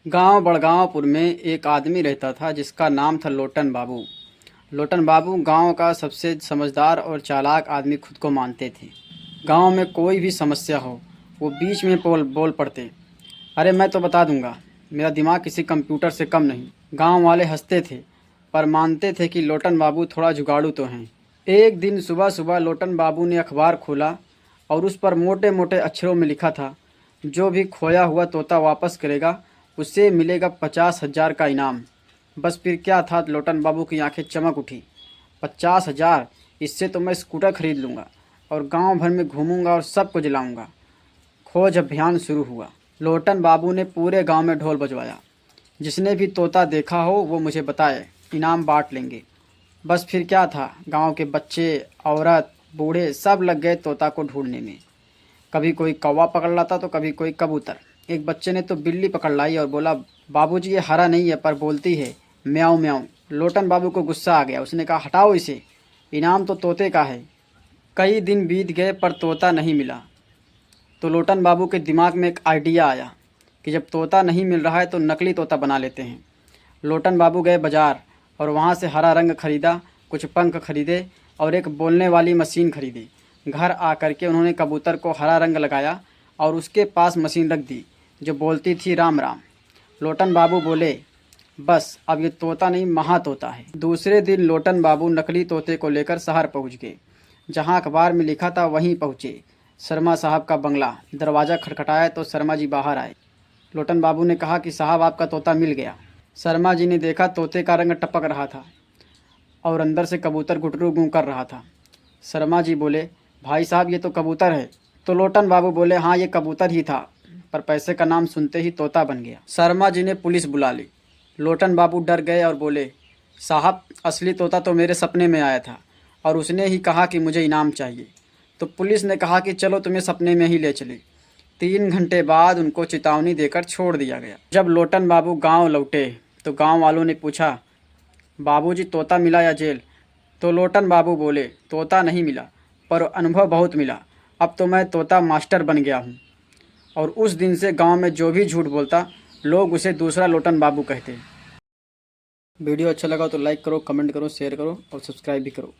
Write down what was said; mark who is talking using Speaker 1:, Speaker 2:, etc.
Speaker 1: गांव बड़गांवपुर में एक आदमी रहता था जिसका नाम था लोटन बाबू। लोटन बाबू गांव का सबसे समझदार और चालाक आदमी खुद को मानते थे। गांव में कोई भी समस्या हो वो बीच में बोल बोल पड़ते, अरे मैं तो बता दूंगा, मेरा दिमाग किसी कंप्यूटर से कम नहीं। गांव वाले हंसते थे पर मानते थे कि लोटन बाबू थोड़ा जुगाड़ू तो हैं। एक दिन सुबह सुबह लोटन बाबू ने अखबार खोला और उस पर मोटे मोटे अक्षरों में लिखा था, जो भी खोया हुआ तोता वापस करेगा उसे मिलेगा 50,000 का इनाम। बस फिर क्या था, लोटन बाबू की आंखें चमक उठी। 50,000, इससे तो मैं स्कूटर खरीद लूँगा और गांव भर में घूमूंगा और सबको जलाऊंगा। खोज अभियान शुरू हुआ। लोटन बाबू ने पूरे गांव में ढोल बजवाया, जिसने भी तोता देखा हो वो मुझे बताए, इनाम बांट लेंगे। बस फिर क्या था, गांव के बच्चे, औरत, बूढ़े सब लग गए तोता को ढूंढने में। कभी कोई कौवा पकड़ लाता तो कभी कोई कबूतर। एक बच्चे ने तो बिल्ली पकड़ लाई और बोला, बाबूजी ये हरा नहीं है पर बोलती है म्याऊं म्याऊं। लोटन बाबू को गुस्सा आ गया, उसने कहा हटाओ इसे, इनाम तो तोते का है। कई दिन बीत गए पर तोता नहीं मिला। तो लोटन बाबू के दिमाग में एक आइडिया आया कि जब तोता नहीं मिल रहा है तो नकली तोता बना लेते हैं। लोटन बाबू गए बाजार और वहाँ से हरा रंग खरीदा, कुछ पंख खरीदे और एक बोलने वाली मशीन खरीदी। घर आकर के उन्होंने कबूतर को हरा रंग लगाया और उसके पास मशीन रख दी जो बोलती थी राम राम। लोटन बाबू बोले, बस अब ये तोता नहीं महा तोता है। दूसरे दिन लोटन बाबू नकली तोते को लेकर शहर पहुंच गए। जहां अखबार में लिखा था वहीं पहुंचे। शर्मा साहब का बंगला। दरवाज़ा खटखटाया तो शर्मा जी बाहर आए। लोटन बाबू ने कहा कि साहब आपका तोता मिल गया। शर्मा जी ने देखा तोते का रंग टपक रहा था और अंदर से कबूतर गुटरू गूं कर रहा था। शर्मा जी बोले, भाई साहब ये तो कबूतर है। तो लोटन बाबू बोले, हाँ ये कबूतर ही था, पर पैसे का नाम सुनते ही तोता बन गया। शर्मा जी ने पुलिस बुला ली। लोटन बाबू डर गए और बोले, साहब असली तोता तो मेरे सपने में आया था और उसने ही कहा कि मुझे इनाम चाहिए। तो पुलिस ने कहा कि चलो तुम्हें सपने में ही ले चले। 3 घंटे बाद उनको चेतावनी देकर छोड़ दिया गया। जब लोटन बाबू गांव लौटे तो गांव वालों ने पूछा, बाबूजी तोता मिला या जेल? तो लोटन बाबू बोले, तोता नहीं मिला पर अनुभव बहुत मिला। अब तो मैं तोता मास्टर बन गया हूँ। और उस दिन से गांव में जो भी झूठ बोलता लोग उसे दूसरा लोटन बाबू कहते। वीडियो अच्छा लगा तो लाइक करो, कमेंट करो, शेयर करो और सब्सक्राइब भी करो।